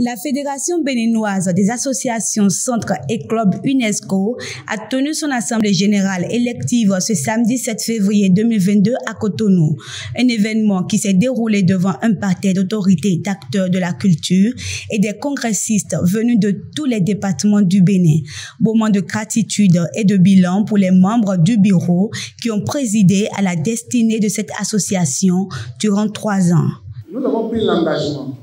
La Fédération béninoise des associations, centres et clubs UNESCO a tenu son assemblée générale élective ce samedi 7 février 2022 à Cotonou. Un événement qui s'est déroulé devant un parterre d'autorités, d'acteurs de la culture et des congressistes venus de tous les départements du Bénin. Moment de gratitude et de bilan pour les membres du bureau qui ont présidé à la destinée de cette association durant 3 ans. Nous avons pris l'engagement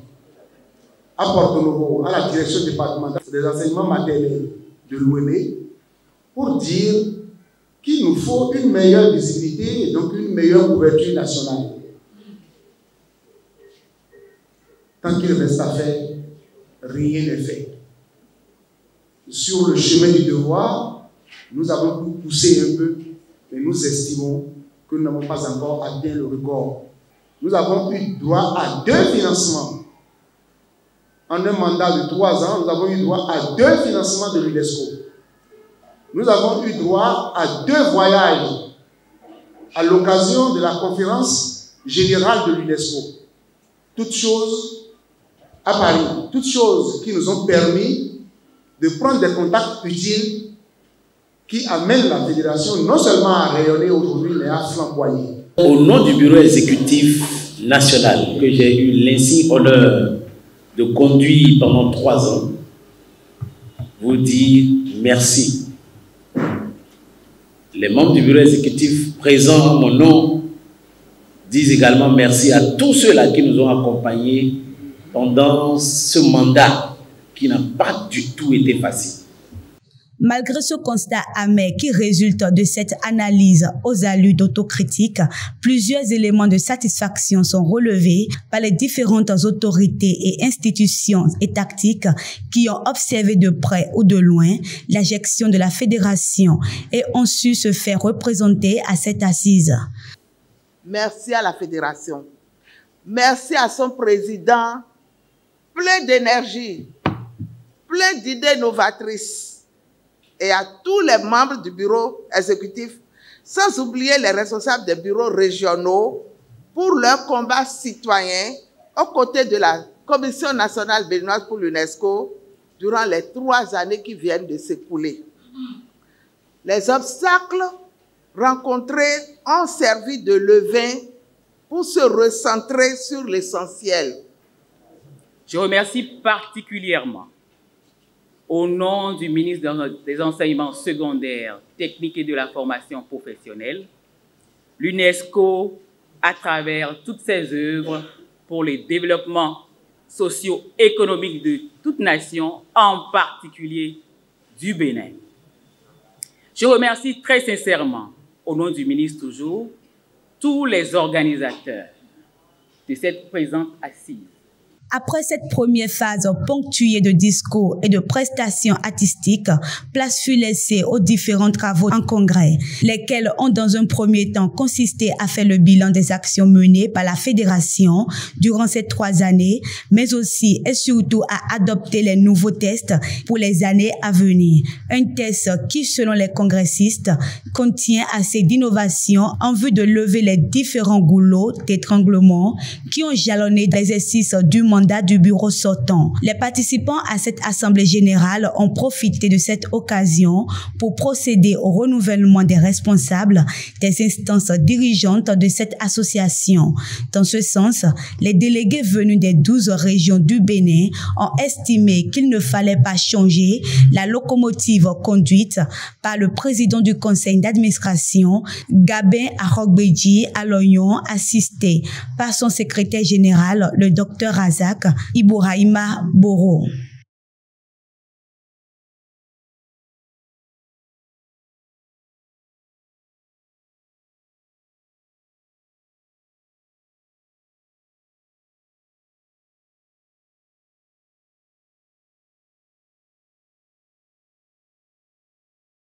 à Porto Novo, à la direction départementale des enseignements maternels de l'OME, pour dire qu'il nous faut une meilleure visibilité et donc une meilleure couverture nationale. Tant qu'il reste à faire, rien n'est fait. Sur le chemin du devoir, nous avons pu pousser un peu, mais nous estimons que nous n'avons pas encore atteint le record. Nous avons eu droit à 2 financements. En un mandat de 3 ans, nous avons eu droit à 2 financements de l'UNESCO. Nous avons eu droit à 2 voyages à l'occasion de la conférence générale de l'UNESCO. Toutes choses à Paris, toutes choses qui nous ont permis de prendre des contacts utiles qui amènent la fédération non seulement à rayonner aujourd'hui, mais à flamboyer. Au nom du bureau exécutif national, que j'ai eu l'insigne honneur de conduire pendant 3 ans, vous dire merci. Les membres du bureau exécutif présents en mon nom disent également merci à tous ceux-là qui nous ont accompagnés pendant ce mandat qui n'a pas du tout été facile. Malgré ce constat amer qui résulte de cette analyse aux allures d'autocritique, plusieurs éléments de satisfaction sont relevés par les différentes autorités et institutions étatiques qui ont observé de près ou de loin la gestion de la fédération et ont su se faire représenter à cette assise. Merci à la fédération. Merci à son président, plein d'énergie, plein d'idées novatrices, et à tous les membres du bureau exécutif, sans oublier les responsables des bureaux régionaux pour leur combat citoyen aux côtés de la Commission nationale béninoise pour l'UNESCO durant les 3 années qui viennent de s'écouler. Les obstacles rencontrés ont servi de levain pour se recentrer sur l'essentiel. Je remercie particulièrement, au nom du ministre des Enseignements secondaires, techniques et de la formation professionnelle, l'UNESCO à travers toutes ses œuvres pour le développement socio-économique de toute nation, en particulier du Bénin. Je remercie très sincèrement, au nom du ministre toujours, tous les organisateurs de cette présente assise. Après cette première phase ponctuée de discours et de prestations artistiques, place fut laissée aux différents travaux en congrès, lesquels ont dans un premier temps consisté à faire le bilan des actions menées par la fédération durant ces 3 années, mais aussi et surtout à adopter les nouveaux tests pour les années à venir. Un test qui, selon les congressistes, contient assez d'innovations en vue de lever les différents goulots d'étranglement qui ont jalonné l'exercice du mandat du bureau sortant. Les participants à cette assemblée générale ont profité de cette occasion pour procéder au renouvellement des responsables des instances dirigeantes de cette association. Dans ce sens, les délégués venus des 12 régions du Bénin ont estimé qu'il ne fallait pas changer la locomotive conduite par le président du conseil d'administration, Gabin Arogbeji Aloyon, assisté par son secrétaire général, le docteur Razak Ibourahima Boro.